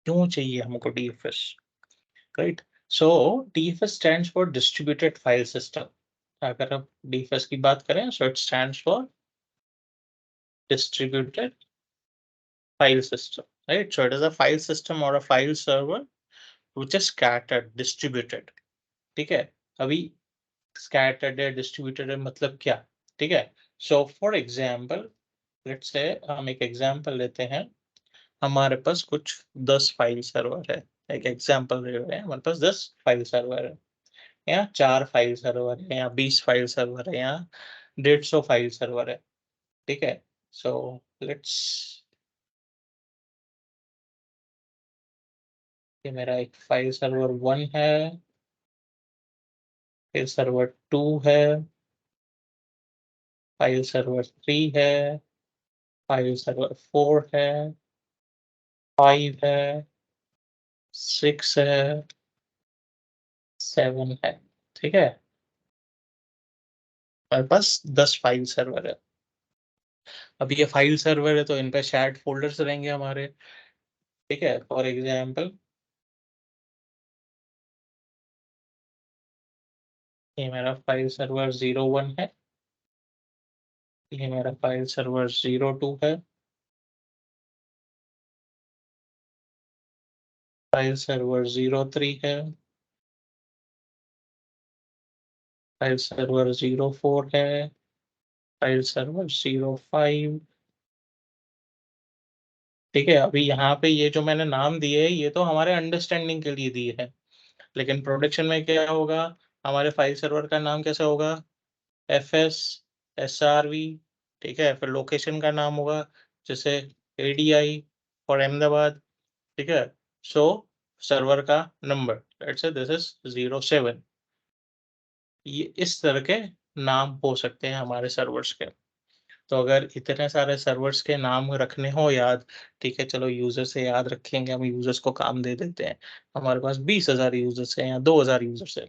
क्यों चाहिए हमको DFS, right? So DFS stands for distributed file system. अगर आप DFS की बात करें, so it stands for distributed file system, right? So it is a file system or a file server which is scattered, distributed, ठीक है? अभी scattered है, distributed है, मतलब क्या? ठीक है? So for example, let's say हम एक एग्जांपल लेते हैं। हमारे पास कुछ 10 फाइल सर्वर है। एक एग्जांपल ले रहे हैं, हमारे पास 10 फाइल सर्वर है, या 4 फाइल सर्वर है, या 20 फाइल सर्वर है, या 150 फाइल सर्वर है, ठीक है? सो लेट्स, ये मेरा एक फाइल सर्वर 1 है, फाइल सर्वर 2 है, फाइल सर्वर 3 है, फाइल सर्वर 4 है, 5 है, 6 है, 7 है, ठीक है? हमारे पास 10 फाइल सर्वर है। अब ये फाइल सर्वर है तो इन पे शेयर्ड फ़ोल्डर्स रहेंगे हमारे, ठीक है? फॉर एग्ज़ाम्पल, ये मेरा फाइल सर्वर 01 है, ये मेरा फाइल सर्वर 02 है, फाइल सर्वर 03 है, फाइल सर्वर 04 है, फाइल सर्वर 05, ठीक है? अभी यहाँ पे ये जो मैंने नाम दिए हैं, ये तो हमारे अंडरस्टैंडिंग के लिए दिए हैं, लेकिन प्रोडक्शन में क्या होगा? हमारे फाइल सर्वर का नाम कैसा होगा? FS, SRV, ठीक है? फिर लोकेशन का नाम होगा, जैसे ADI फॉर अहमदाबाद, ठीक है? सो सर्वर का number, let's say this is 07, ये इस तरह के नाम हो सकते हैं हमारे सर्वर्स के। तो अगर इतने सारे सर्वर्स के नाम रखने हो याद, ठीक है, चलो यूज़र से याद रखेंगे, हम यूज़र्स को काम दे देते हैं। हमारे पास 20,000 यूज़र्स हैं या 2,000 यूज़र्स हैं,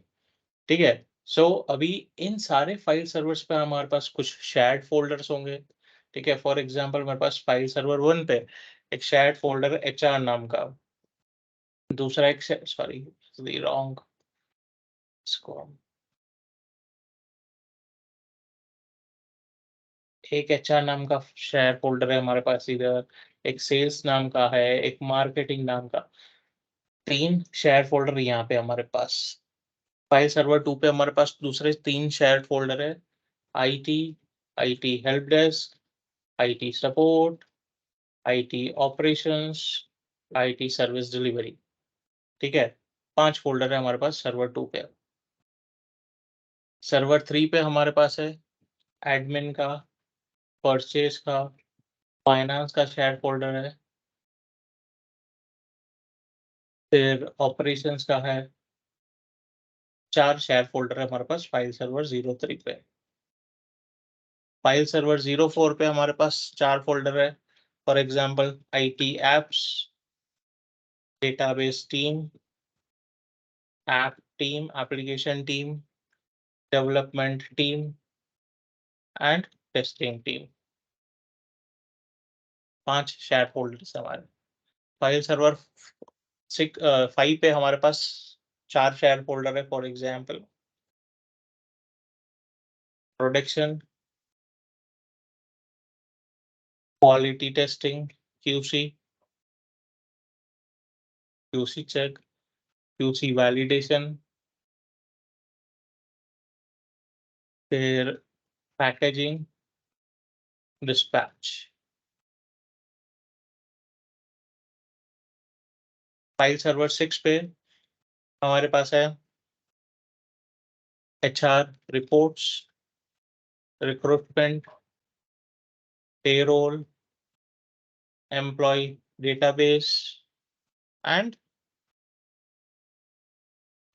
ठीक है? सो अभी इन सारे फाइल सर्वर्स पे हमारे पास कुछ शेयर्ड फ़ोल्डर्स होंगे, ठीक है? फॉर एग्ज़ाम्पल मेरे पास फाइल सर्वर 1 पे एक शेयर्ड फ़ोल्डर है HR नाम का, दूसरा एक शे सॉरी, द रॉन्ग, इसको एक HR नाम का शेयर फ़ोल्डर है हमारे पास इधर, एक सेल्स नाम का है, एक मार्केटिंग नाम का, 3 शेयर फ़ोल्डर यहाँ पे हमारे पास। फाइल सर्वर 2 पे हमारे पास दूसरे 3 शेयर्ड फ़ोल्डर है, IT, IT help desk, IT support, IT operations, IT service delivery, ठीक है? 5 फ़ोल्डर है हमारे पास सर्वर 2 पे। सर्वर 3 पे हमारे पास है एडमिन का, परचेज़ का, फाइनेंस का शेयर फ़ोल्डर है, फिर ऑपरेशंस का है, 4 शेयर फ़ोल्डर है हमारे पास फाइल सर्वर 03 पे। फाइल सर्वर 04 पे हमारे पास 4 फ़ोल्डर है, for example IT apps, database team, app team, application team, development team and testing team. 5 share folders हमारे। फाइल सर्वर 5 पे हमारे पास 4 शेयर फ़ोल्डर है, for example production, quality testing, QC, QC check, QC validation, फिर packaging, dispatch. File server 6 पे हमारे पास है HR reports, recruitment, payroll, employee database and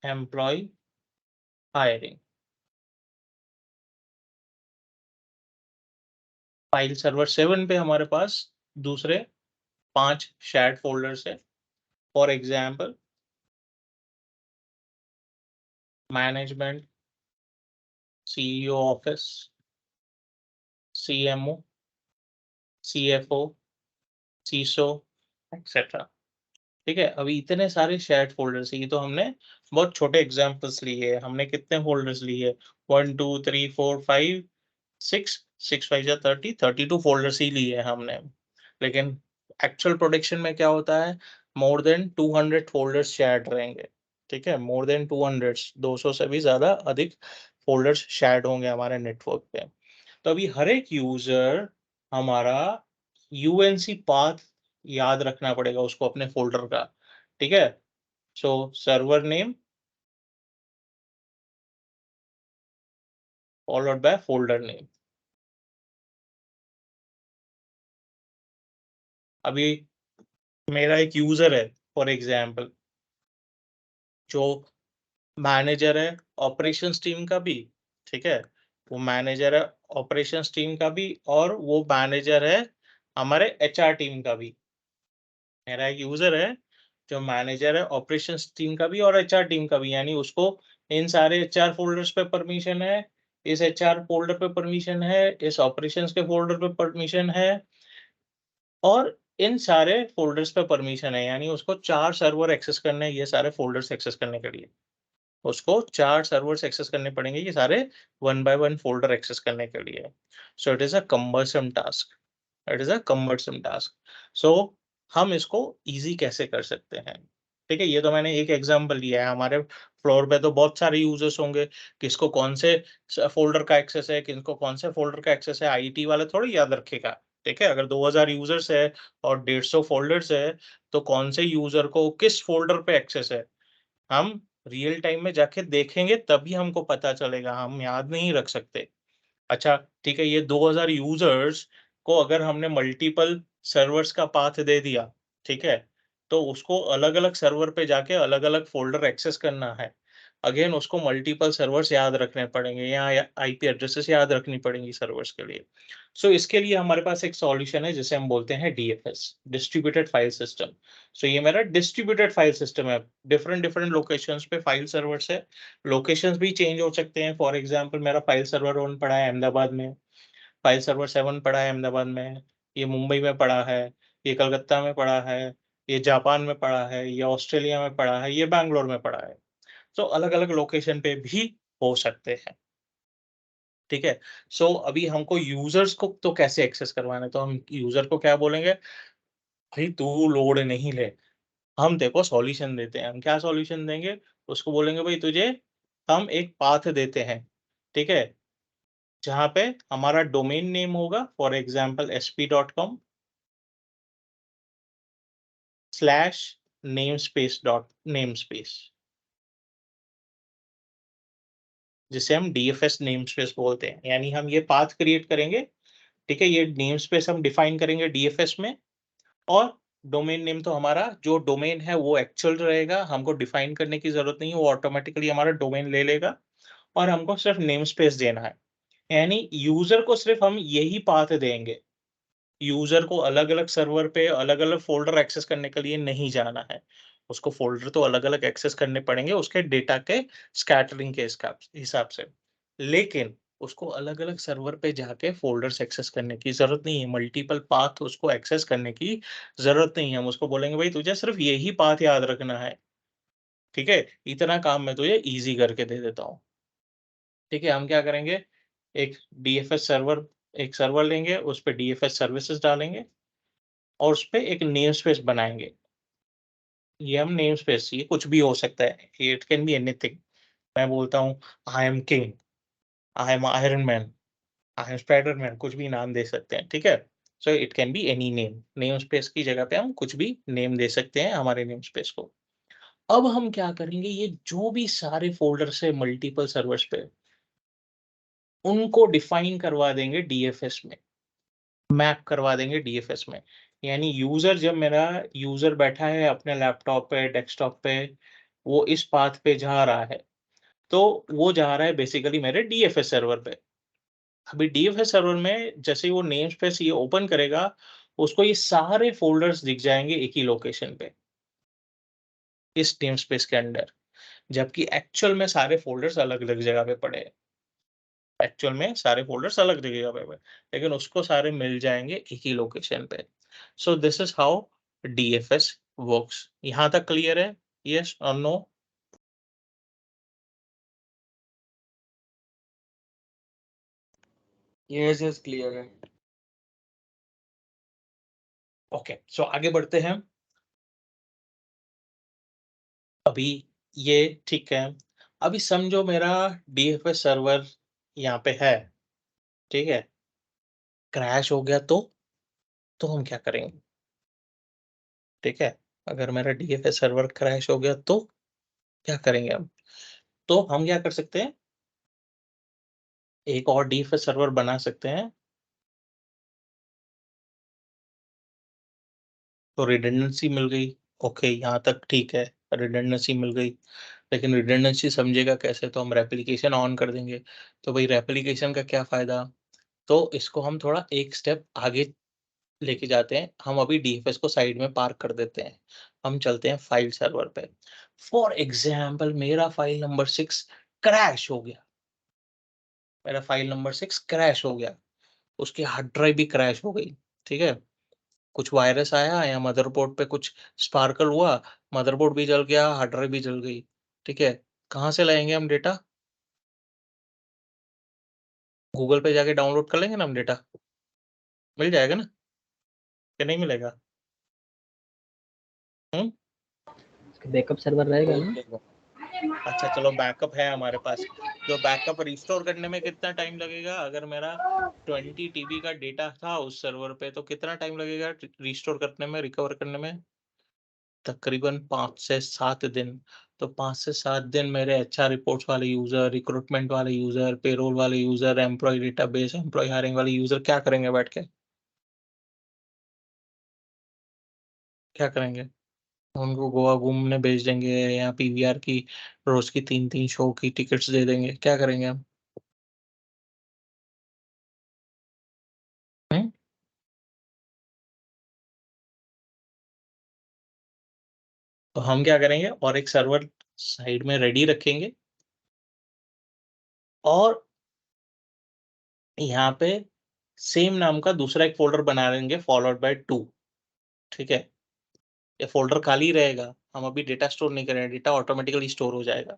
employee hiring. File server 7 पे हमारे पास दूसरे 5 शेयर्ड फ़ोल्डर्स हैं, for example management, CEO office, CMO, CFO, CISO, etcetera, ठीक है, अभी इतने सारे शेयर्ड फ़ोल्डर्स हैं, ये तो हमने बहुत छोटे एग्ज़ाम्पल्स लिए हैं, हमने कितने फ़ोल्डर्स लिए? 1, 2, 3, 4, 5, 6, 6 5 जा 30, 32 फ़ोल्डर्स ही लिए हैं हमने। लेकिन एक्चुअल प्रोडक्शन में क्या होता है, मोर देन 200 फ़ोल्डर्स शेयर्ड रहेंगे, ठीक है? मोर देन 200, 200 से भी ज़्यादा अधिक फ़ोल्डर्स शेयर्ड होंगे हमारे नेटवर्क पे। तो अभी हर एक यूज़र हमारा यूएनसी पाथ याद रखना पड़ेगा उसको अपने फ़ोल्डर का, ठीक है? So server name followed by folder name. अभी मेरा एक यूज़र है फॉर एग्ज़ाम्पल, जो मैनेजर है ऑपरेशंस टीम का भी, ठीक है? वो मैनेजर है ऑपरेशंस टीम का भी और वो मैनेजर है हमारे एचआर टीम का भी। मेरा एक यूज़र है, जो मैनेजर है ऑपरेशंस टीम का भी और एचआर टीम का भी, यानी उसको इन सारे एचआर फ़ोल्डर्स पे परमिशन है, इस एचआर फ़ोल्डर पे परमिशन है, इस ऑपरेशंस के फ़ोल्डर पे परमिशन है और इन सारे फ़ोल्डर्स पे परमिशन है, यानी उसको 4 सर्वर एक्सेस करने हैं ये सारे फ़ोल्डर्स एक्सेस करने के लिए। उसको 4 सर्वर्स एक्सेस करने पड़ेंगे ये सारे one by one folder access करने के लिए। So it is a cumbersome task. It is a cumbersome task. So हम इसको ईज़ी कैसे कर सकते हैं? ठीक है, ये तो मैंने एक एग्ज़ाम्पल लिया है, हमारे फ्लोर पे तो बहुत सारे यूज़र्स होंगे, किसको कौन से फ़ोल्डर का एक्सेस है, किसको कौन से फ़ोल्डर का एक्सेस है, आईटी वाला थोड़ी याद रखेगा, ठीक है? अगर 2000 यूज़र्स है और 150 फ़ोल्डर्स है, तो कौन से यूज़र को किस फ़ोल्डर पे एक्सेस है, हम रियल टाइम में जाके देखेंगे तभी हमको पता चलेगा, हम याद नहीं रख सकते। अच्छा, ठीक है, ये 2000 यूज़र्स को अगर हमने मल्टीपल सर्वर्स का पाथ दे दिया, ठीक है? तो उसको अलग-अलग सर्वर पे जाके अलग-अलग फ़ोल्डर एक्सेस करना है। अगेन उसको मल्टीपल सर्वर्स याद रखने पड़ेंगे या आईपी एड्रेसेस याद रखनी पड़ेंगी सर्वर्स के लिए। सो इसके लिए हमारे पास एक सॉल्यूशन है जिसे हम बोलते हैं डीएफएस, डिस्ट्रीब्यूटेड फाइल सिस्टम। सो ये मेरा डिस्ट्रीब्यूटेड फाइल सिस्टम है। डिफरेंट-डिफरेंट लोकेशंस पे फाइल सर्वर्स है। लोकेशंस भी चेंज हो सकते हैं। फॉर एग्ज़ाम्पल मेरा फाइल सर्वर 1 पड़ा है अहमदाबाद में, फाइल सर्वर 7 पड़ा है अहमदाबाद में, ये मुंबई में पड़ा है, ये कलकत्ता में पड़ा है, ये जापान में पड़ा है, ये ऑस्ट्रेलिया में पड़ा है, ये बैंगलोर में पड़ा है। सो अलग-अलग लोकेशन पे भी हो सकते हैं, ठीक है? सो अभी हमको यूज़र्स को तो कैसे एक्सेस करवाना है, तो हम यूज़र को क्या बोलेंगे, "भई तू लोड नहीं ले।" हम देखो सॉल्यूशन देते हैं। हम क्या सॉल्यूशन देंगे? उसको बोलेंगे भई तुझे हम एक पाथ देते हैं, ठीक है? जहाँ पे हमारा डोमेन नेम होगा for example sp.com slash namespace dot namespace, जिसे हम डीएफएस नेमस्पेस बोलते हैं। यानी हम ये पाथ क्रिएट करेंगे, ठीक है? ये नेमस्पेस हम डिफाइन करेंगे डीएफएस में और डोमेन नेम तो हमारा जो डोमेन है वो एक्चुअल रहेगा, हमको डिफाइन करने की ज़रूरत नहीं है, वो ऑटोमैटिकली हमारा डोमेन ले लेगा और हमको सिर्फ़ नेमस्पेस देना है। यानी यूज़र को सिर्फ़ हम यही पाथ देंगे। यूज़र को अलग-अलग सर्वर पे अलग-अलग फ़ोल्डर एक्सेस करने के लिए नहीं जाना है। उसको फ़ोल्डर तो अलग-अलग एक्सेस करने पड़ेंगे उसके डेटा के स्कैटरिंग के हिसाब से। लेकिन उसको अलग-अलग सर्वर पे जाके फ़ोल्डर्स एक्सेस करने की ज़रूरत नहीं है, मल्टीपल पाथ उसको एक्सेस करने की ज़रूरत नहीं है। हम उसको बोलेंगे भई तुझे सिर्फ़ यही पाथ याद रखना है, ठीक है? इतना काम मैं तुझे ईज़ी करके दे देता हूँ। ठीक है, हम क्या करेंगे, एक डीएफएस सर्वर एक सर्वर लेंगे, उस पे डीएफएस सर्विसेज़ डालेंगे और उसपे एक नेमस्पेस बनाएँगे। ये हम नेमस्पेस ये कुछ भी हो सकता है, इट कैन बी एनीथिंग। मैं बोलता हूँ I am king, I am Iron man, I am Spiderman कुछ भी नाम दे सकते हैं, ठीक है? So it can be any name. Namespace की जगह पे हम कुछ भी नेम दे सकते हैं हमारे नेमस्पेस को। अब हम क्या करेंगे, ये जो भी सारे फ़ोल्डर्स है मल्टीपल सर्वर्स पे, उनको डिफाइन करवा देंगे डीएफएस में। मैप करवा देंगे डीएफएस में। यानी यूज़र जब मेरा यूज़र बैठा है अपने लैपटॉप पे, डेस्कटॉप पे, वो इस पाथ पे जा रहा है, तो वो जा रहा है बेसिकली मेरे डीएफएस सर्वर पे। अभी डीएफएस सर्वर में जैसे ही वो नेम स्पेस ये ओपन करेगा, उसको ये सारे फ़ोल्डर्स दिख जाएँगे एक ही लोकेशन पे, इस नेम स्पेस के अंडर। जबकि एक्चुअल में सारे फ़ोल्डर्स अलग-अलग जगह पे पड़े हैं। एक्चुअल में सारे फ़ोल्डर्स अलग जगह पे हैं, लेकिन उसको सारे मिल जाएँगे एक ही लोकेशन पे। So this is how DFS works. यहां तक क्लियर है? यस और नो? यस क्लियर है। ओके, सो आगे बढ़ते हैं। अभी ये ठीक है। अभी समझो मेरा डीएफएस सर्वर यहाँ पे है, ठीक है, क्रैश हो गया तो हम क्या करेंगे? ठीक है, अगर मेरा डीएफएस सर्वर क्रैश हो गया तो क्या करेंगे हम? तो हम क्या कर सकते हैं, एक और डीएफएस सर्वर बना सकते हैं। तो रिडंडेंसी मिल गई। ओके, यहाँ तक ठीक है, रिडंडेंसी मिल गई। लेकिन रिडंडेंसी समझेगा कैसे? तो हम रेप्लिकेशन ऑन कर देंगे। तो भाई रेप्लिकेशन का क्या फायदा? तो इसको हम थोड़ा एक स्टेप आगे लेके जाते हैं। हम अभी डीएफएस को साइड में पार्क कर देते हैं। हम चलते हैं फाइल सर्वर पे। फॉर एग्जाम्पल मेरा फाइल नंबर 6 क्रैश हो गया। मेरा फाइल नंबर 6 क्रैश हो गया। उसकी हार्ड ड्राइव भी क्रैश हो गई। ठीक है? कुछ वायरस आया या मदरबोर्ड पे कुछ स्पार्कल हुआ, मदरबोर्ड भी जल गया, हार्ड ड्राइव भी जल गई। ठीक है? कहाँ से लाएँगे हम डेटा? गूगल पे जाके डाउनलोड कर लेंगे ना हम डेटा? मिल जाएगा ना? कि नहीं मिलेगा? हुँ? बैकअप सर्वर रहेगा ना? अच्छा चलो, बैकअप है हमारे पास। जो बैकअप रिस्टोर करने में कितना टाइम लगेगा? अगर मेरा 20 टीबी का डेटा था उस सर्वर पे, तो कितना टाइम लगेगा रिस्टोर करने में, रिकवर करने में? तकरीबन 5 से 7 दिन। तो 5 से 7 दिन मेरे एचआर रिपोर्ट्स वाले यूज़र, रिक्रूटमेंट वाले यूज़र, पेरोल वाले user, employee database, employee hiring वाले यूज़र क्या करेंगे बैठ के? क्या करेंगे? उनको गोवा घूमने भेज देंगे या पीवीआर की रोज़ की 3-3 शो की टिकट्स दे देंगे। क्या करेंगे हम? हुँ? तो हम क्या करेंगे, और एक सर्वर साइड में रेडी रखेंगे और यहाँ पे सेम नाम का दूसरा एक फ़ोल्डर बना लेंगे फॉलोड बाय 2। ठीक है? ये फ़ोल्डर खाली रहेगा, हम अभी डेटा स्टोर नहीं करेंगे, डेटा ऑटोमैटिकली स्टोर हो जाएगा।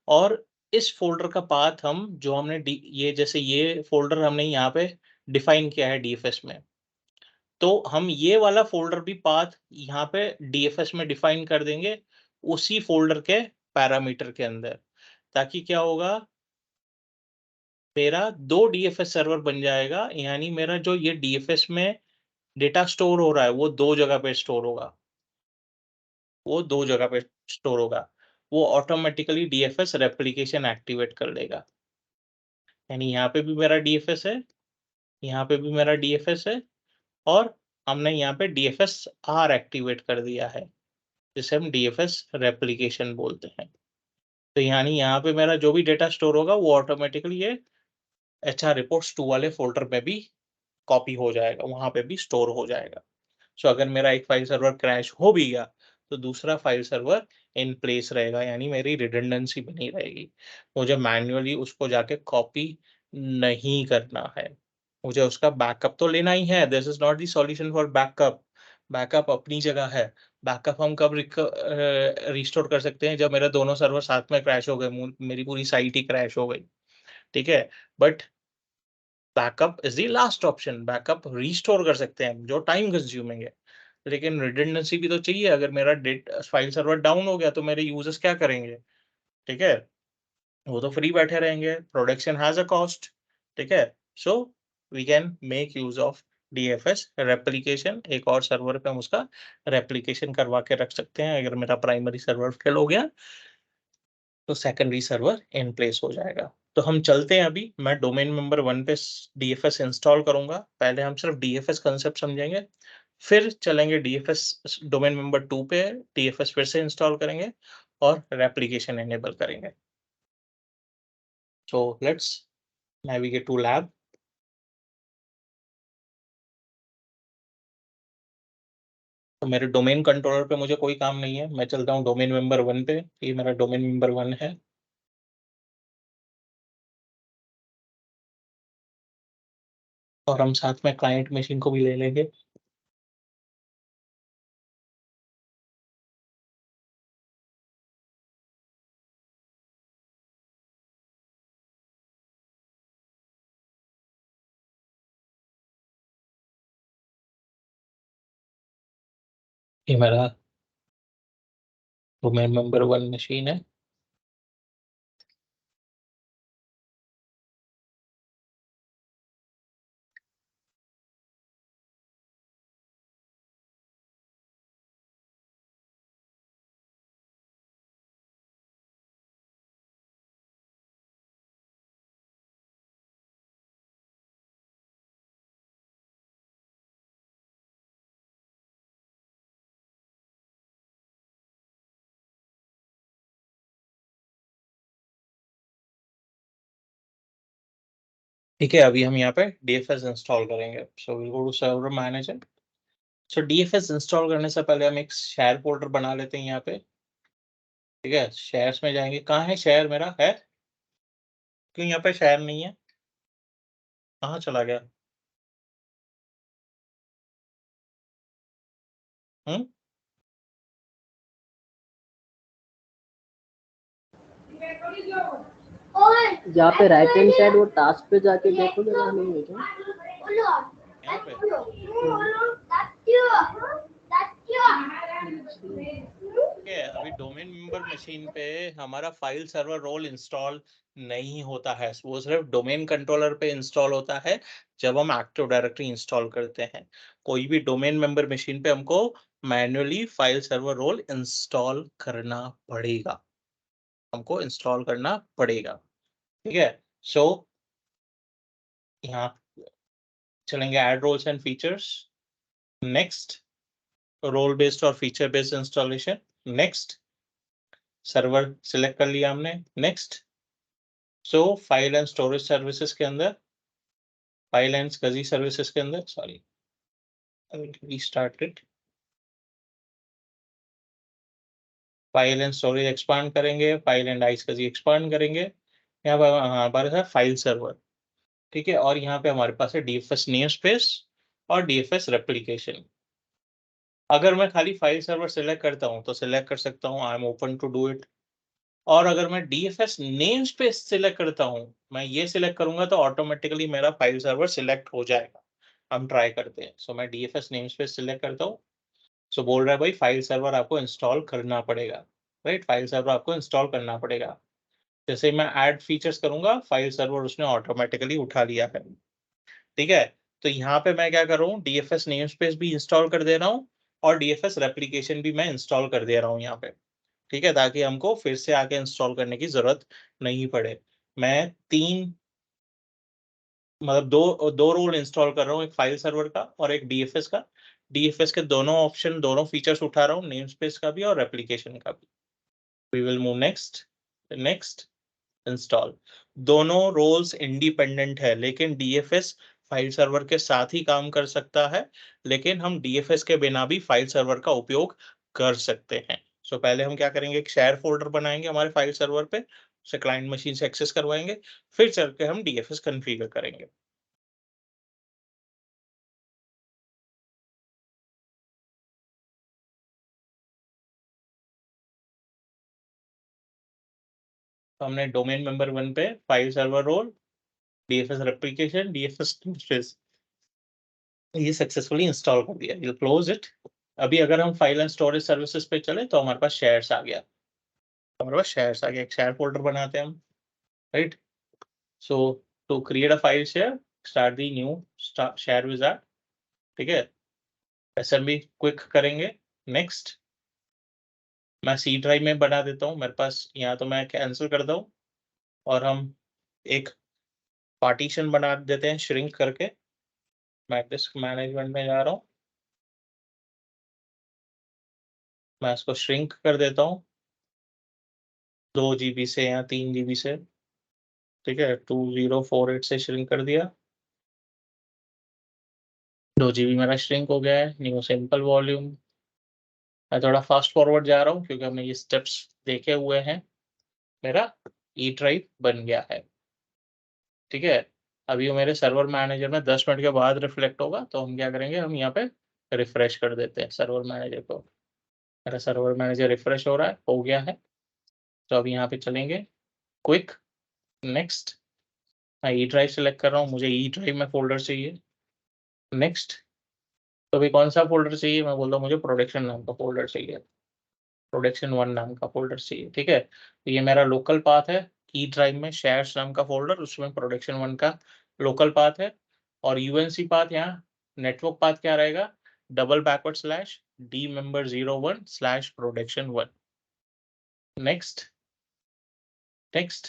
और इस फ़ोल्डर का पाथ हम जो हमने डी ये जैसे ये फ़ोल्डर हमने यहाँ पे डिफ़ाइन किया है डीएफएस में, तो हम ये वाला फ़ोल्डर भी पाथ यहाँ पे डीएफएस में डिफ़ाइन कर देंगे, उसी फ़ोल्डर के पैरामीटर के अंदर। ताकि क्या होगा, मेरा 2 डीएफएस सर्वर बन जाएगा, यानी मेरा जो ये डीएफएस में डेटा स्टोर हो रहा है, वो 2 जगह पे स्टोर होगा। वो 2 जगह पे स्टोर होगा। वो ऑटोमैटिकली डीएफएस रेप्लिकेशन एक्टिवेट कर लेगा। यानी यहाँ पे भी मेरा डीएफएस है, यहाँ पे भी मेरा डीएफएस है और हमने यहाँ पे डीएफएस आर एक्टिवेट कर दिया है, जिसे हम डीएफएस रेप्लिकेशन बोलते हैं। तो यानी यहाँ पे मेरा जो भी डेटा स्टोर होगा, वो ऑटोमैटिकली ये एचआर रिपोर्ट्स 2 वाले फ़ोल्डर में भी कॉपी हो जाएगा, वहाँ पे भी स्टोर हो जाएगा। सो अगर मेरा एक फाइल सर्वर क्रैश हो भी गया, तो दूसरा फाइल सर्वर इन प्लेस रहेगा, यानी मेरी रिडंडेंसी बनी रहेगी। मुझे मैन्युअली उसको जाके कॉपी नहीं करना है। मुझे उसका बैकअप तो लेना ही है, this is not the solution for backup. Backup अपनी जगह है। बैकअप हम कब रिस्टोर कर सकते हैं, जब मेरे दोनों सर्वर साथ में क्रैश हो गए, मेरी पूरी साइट ही क्रैश हो गई, ठीक है? But backup is the last option, backup restore कर सकते हैं हम, जो टाइम कंज्यूमिंग है। लेकिन रिडंडेंसी भी तो चाहिए, अगर मेरा फाइल सर्वर डाउन हो गया तो मेरे यूज़र्स क्या करेंगे, ठीक है? वो तो फ्री बैठे रहेंगे, प्रोडक्शन हैज़ अ कॉस्ट, ठीक है? So we can make use of DFS replication, एक और सर्वर पे हम उसका रेप्लिकेशन करवा के रख सकते हैं। अगर मेरा प्राइमरी सर्वर फेल हो गया, तो सेकेंडरी सर्वर इन प्लेस हो जाएगा। तो हम चलते हैं अभी, मैं डोमेन नंबर 1 पे डीएफएस इंस्टॉल करूँगा। पहले हम सिर्फ डीएफएस कांसेप्ट समझेंगे, फिर चलेंगे डीएफएस डोमेन नंबर 2 पे, डीएफएस फिर से इंस्टॉल करेंगे और रेप्लिकेशन इनेबल करेंगे। So let's navigate to lab. तो मेरे डोमेन कंट्रोलर पे मुझे कोई काम नहीं है, मैं चलता हूँ डोमेन नंबर 1 पे, ये मेरा डोमेन नंबर 1 है। और हम साथ में क्लाइंट मशीन को भी ले लेंगे। ये मेरा डोमेन नंबर 1 मशीन है। ठीक है, अभी हम यहाँ पे डीएफएस इंस्टॉल करेंगे। So we go to server manager. So DFS install करने से पहले हम एक शेयर फोल्डर बना लेते हैं यहाँ पे। ठीक है, शेयर्स में जाएंगे। कहाँ है शेयर? मेरा है क्यों यहाँ पे शेयर नहीं है? कहाँ चला गया? हम्म जहाँ पे राइट हैंड साइड वो टास्क पे जाके देखो जरा, नहीं है क्या? यहाँ पे ठीक है, अभी डोमेन मेंबर मशीन पे हमारा फाइल सर्वर रोल इंस्टॉल नहीं होता है। वो सिर्फ डोमेन कंट्रोलर पे इंस्टॉल होता है जब हम एक्टिव डायरेक्टरी इंस्टॉल करते हैं। कोई भी डोमेन मेंबर मशीन पे हमको manually file server role install करना पड़ेगा, हमको इंस्टॉल करना पड़ेगा। ठीक है, सो यहाँ चलेंगे add roles and features, next role based और feature based installation, next server select कर लिया हमने, next. So file and storage services के अंदर, फाइल एंड SCSI सर्विसेज के अंदर, sorry I will restart it. File and storage expand करेंगे, file and SCSI expand करेंगे। यहाँ पर हमारे साथ फाइल सर्वर, ठीक है, और यहाँ पे हमारे पास है डीएफएस नेम स्पेस और डीएफएस रेप्लिकेशन। अगर मैं खाली फाइल सर्वर सिलेक्ट करता हूँ तो सिलेक्ट कर सकता हूँ, I am open to do it. और अगर मैं डीएफएस नेम स्पेस सिलेक्ट करता हूँ, मैं ये सिलेक्ट करूंगा तो ऑटोमेटिकली मेरा फाइल सर्वर सिलेक्ट हो जाएगा। हम ट्राई करते हैं। सो मैं डीएफएस नेम स्पेस सिलेक्ट करता हूँ। सो बोल रहा है भाई फाइल सर्वर आपको इंस्टॉल करना पड़ेगा, राइट? फाइल सर्वर आपको इंस्टॉल करना पड़ेगा। जैसे ही मैं ऐड फीचर्स करूंगा, फाइल सर्वर उसने ऑटोमेटिकली उठा लिया है। ठीक है, तो यहाँ पे मैं क्या कर रहा हूँ, डीएफएस नेम स्पेस भी इंस्टॉल कर दे रहा हूँ और डीएफएस रेप्लिकेशन भी मैं इंस्टॉल कर दे रहा हूँ यहाँ पे। ठीक है, ताकि हमको फिर से आके इंस्टॉल करने की जरूरत नहीं पड़े। मैं 3 मतलब दो रोल इंस्टॉल कर रहा हूँ, एक फाइल सर्वर का और एक डीएफएस का। डीएफएस के दोनों ऑप्शन, दोनों फीचर्स उठा रहा हूँ, नेम स्पेस का भी और रेप्लिकेशन का भी। We will move next, next, install. दोनों रोल्स इंडिपेंडेंट है, लेकिन डीएफएस फाइल सर्वर के साथ ही काम कर सकता है, लेकिन हम डीएफएस के बिना भी फाइल सर्वर का उपयोग कर सकते हैं। सो पहले हम क्या करेंगे, एक शेयर फोल्डर बनाएंगे हमारे फाइल सर्वर पे, उसे क्लाइंट मशीन से एक्सेस करवाएंगे, फिर चल के हम डीएफएस कॉन्फ़िगर करेंगे। तो हमने डोमेन मेंबर 1 पे file server role, DFS replication, DFS ये सक्सेसफुली इंस्टॉल कर दिया। You close it. अभी अगर हम फाइल एंड स्टोरेज सर्विसेज पे चले तो हमारे पास शेयर्स आ गया। हमारे पास शेयर्स आ गया, एक शेयर फोल्डर बनाते हैं हम, right? So to create a file share, start the new share wizard. ठीक है, एसएमबी क्विक करेंगे, नेक्स्ट। मैं सी ड्राइव में बना देता हूँ, मेरे पास यहाँ तो मैं कैंसिल करता हूँ और हम एक पार्टीशन बना देते हैं श्रिंक करके। मैं डिस्क मैनेजमेंट में जा रहा हूँ, मैं इसको श्रिंक कर देता हूँ 2 GB से या 3 GB से। ठीक है, 2048 से श्रिंक कर दिया, 2 GB मेरा श्रिंक हो गया है। New simple volume. मैं थोड़ा फास्ट फॉरवर्ड जा रहा हूँ क्योंकि हमने ये स्टेप्स देखे हुए हैं। मेरा ई ड्राइव बन गया है। ठीक है, अभी वो मेरे सर्वर मैनेजर में 10 मिनट के बाद रिफ्लेक्ट होगा, तो हम क्या करेंगे, हम यहाँ पे रिफ्रेश कर देते हैं सर्वर मैनेजर को। मेरा सर्वर मैनेजर रिफ्रेश हो रहा है, हो गया है। तो अब यहाँ पे चलेंगे क्विक, नेक्स्ट। मैं ई ड्राइव सेलेक्ट कर रहा हूँ, मुझे ई ड्राइव में फोल्डर चाहिए, नेक्स्ट। तो अभी कौन सा फोल्डर चाहिए? मैं बोलता हूँ मुझे प्रोडक्शन नाम का फोल्डर चाहिए, प्रोडक्शन 1 नाम का फोल्डर चाहिए, ठीक है। तो ये मेरा लोकल पाथ है, ई ड्राइव में शेयर्स नाम का फोल्डर, उसमें प्रोडक्शन 1 का लोकल पाथ है। और यूएनसी पाथ यहाँ नेटवर्क पाथ क्या रहेगा? /d/member01/production1। Next next.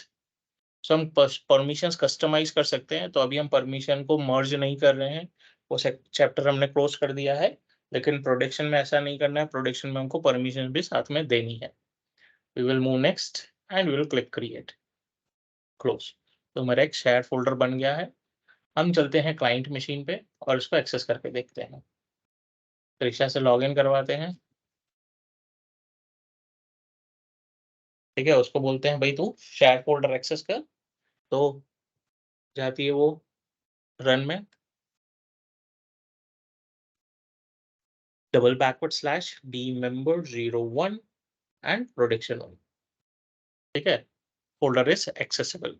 सो हम परमिशंस कस्टमाइज कर सकते हैं। तो अभी हम परमिशन को मर्ज नहीं कर रहे हैं, वो चैप्टर हमने क्लोज कर दिया है। लेकिन प्रोडक्शन में ऐसा नहीं करना है, प्रोडक्शन में हमको परमिशन भी साथ में देनी है। We will move next and we will click create, close. तो मेरा एक शेयर फोल्डर बन गया है। हम चलते हैं क्लाइंट मशीन पे और इसको एक्सेस करके देखते हैं। त्रिशा से लॉगिन करवाते हैं, ठीक है। उसको बोलते हैं भाई तू शेयर फोल्डर एक्सेस कर, तो जाती है वो रन में /d/member01 एंड प्रोडक्शन 1, ठीक है। Folder is accessible,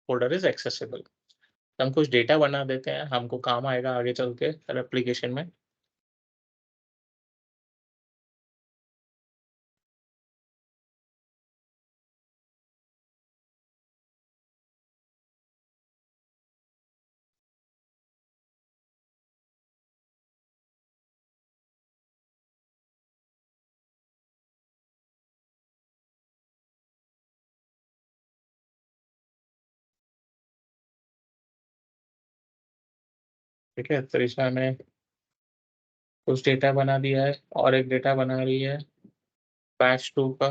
folder is accessible. हम कुछ डेटा बना देते हैं, हमको काम आएगा आगे चल के एप्लीकेशन में। ठीक है, त्रिशा ने कुछ डेटा बना दिया है और एक डेटा बना रही है बैच 2 का।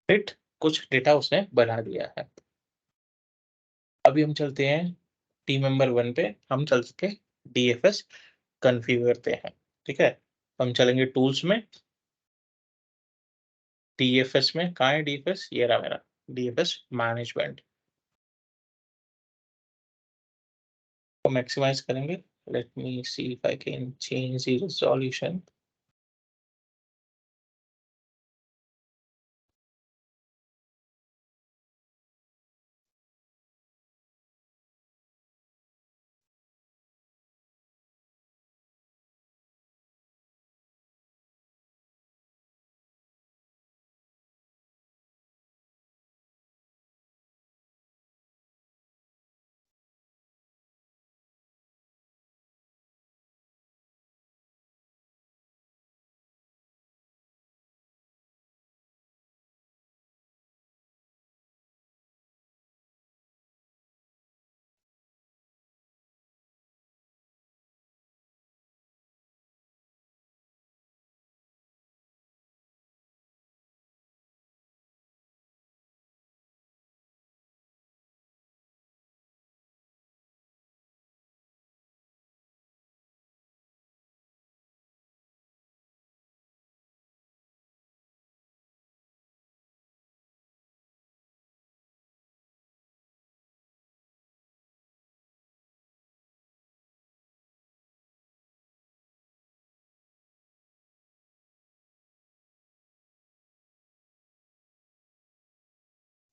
फिट कुछ डेटा उसने बना दिया है। अभी हम चलते हैं टीम मेंबर 1 पे, हम चल के डीएफएस कॉन्फ़िगर करते हैं, ठीक है। हम चलेंगे टूल्स में, डीएफएस में कहाँ है डीएफएस? ये रहा मेरा डीएफएस मैनेजमेंट को मैक्सिमाइज करेंगे। Let me see if I can change the resolution.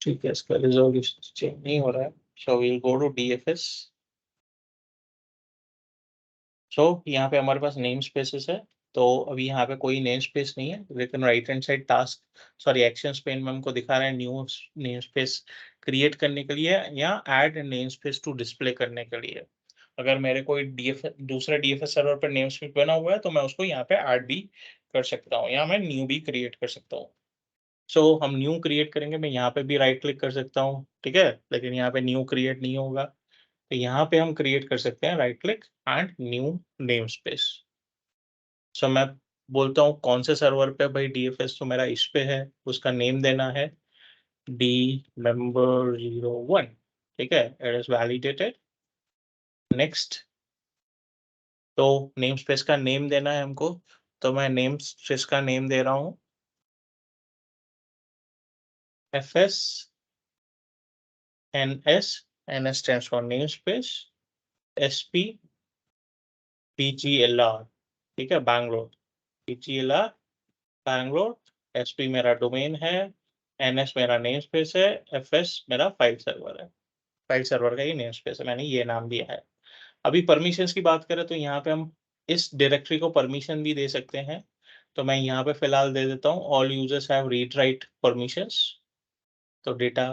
ठीक है, इसका रिजोल्यूशन चेंज नहीं हो रहा है। So we will go to DFS. So यहाँ पे हमारे पास नेम स्पेसेस है। तो अभी यहाँ पे कोई नेम स्पेस नहीं है, लेकिन right hand side task sorry actions pane में हमको दिखा रहा है न्यू नेम स्पेस क्रिएट करने के लिए या add name space to display करने के लिए। अगर मेरे कोई दूसरे डीएफएस सर्वर पर नेम स्पेस बना हुआ है तो मैं उसको यहाँ पे ऐड भी कर सकता हूँ या मैं न्यू भी क्रिएट कर सकता हूँ। सो हम न्यू क्रिएट करेंगे, मैं यहाँ पे भी राइट क्लिक कर सकता हूँ, ठीक है। लेकिन यहाँ पे न्यू क्रिएट नहीं होगा, तो यहाँ पे हम क्रिएट कर सकते हैं right click and new namespace. So मैं बोलता हूँ कौन से सर्वर पे भाई डीएफएस तो मेरा इस पे है, उसका नेम देना है d/member01, ठीक है। It is validated. नेक्स्ट। तो नेम स्पेस का नेम देना है हमको, तो मैं नेम स्पेस का नेम दे रहा हूँ fs ns, ns stands for namespace, sp pglr, ठीक है, बैंगलोर। BGLR बैंगलोर, SP मेरा डोमेन है, NS मेरा नेम स्पेस है, FS मेरा फाइल सर्वर है। फाइल सर्वर का ही नेम स्पेस है, मैंने ये नाम दिया है। अभी परमिशंस की बात करें तो यहाँ पे हम इस डायरेक्टरी को परमिशन भी दे सकते हैं। तो मैं यहाँ पे फिलहाल दे देता हूँ all users have read write permissions. तो डेटा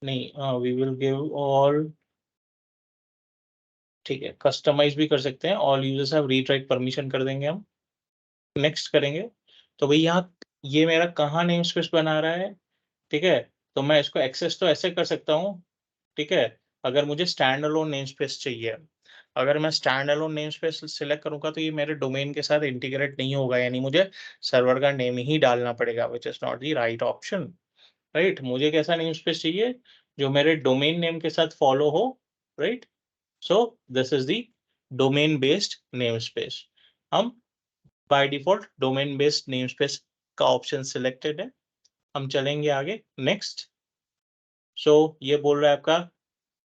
नहीं, वी विल गिव ऑल, ठीक है, कस्टमाइज भी कर सकते हैं, all users have read write permission कर देंगे हम। नेक्स्ट करेंगे तो भाई यहाँ ये मेरा कहाँ नेम स्पेस बना रहा है, ठीक है। तो मैं इसको एक्सेस तो ऐसे कर सकता हूँ, ठीक है, अगर मुझे स्टैंड अलोन नेम स्पेस चाहिए। अगर मैं stand alone name space select करूंगा तो ये मेरे डोमेन के साथ इंटीग्रेट नहीं होगा, यानी मुझे सर्वर का नेम ही डालना पड़ेगा, which is not the right option, right. मुझे कैसा नेम स्पेस चाहिए जो मेरे डोमेन नेम के साथ फॉलो हो, right. So this is the domain based namespace. हम by default domain based namespace का ऑप्शन सिलेक्टेड है। हम चलेंगे आगे नेक्स्ट। सो ये बोल रहा है आपका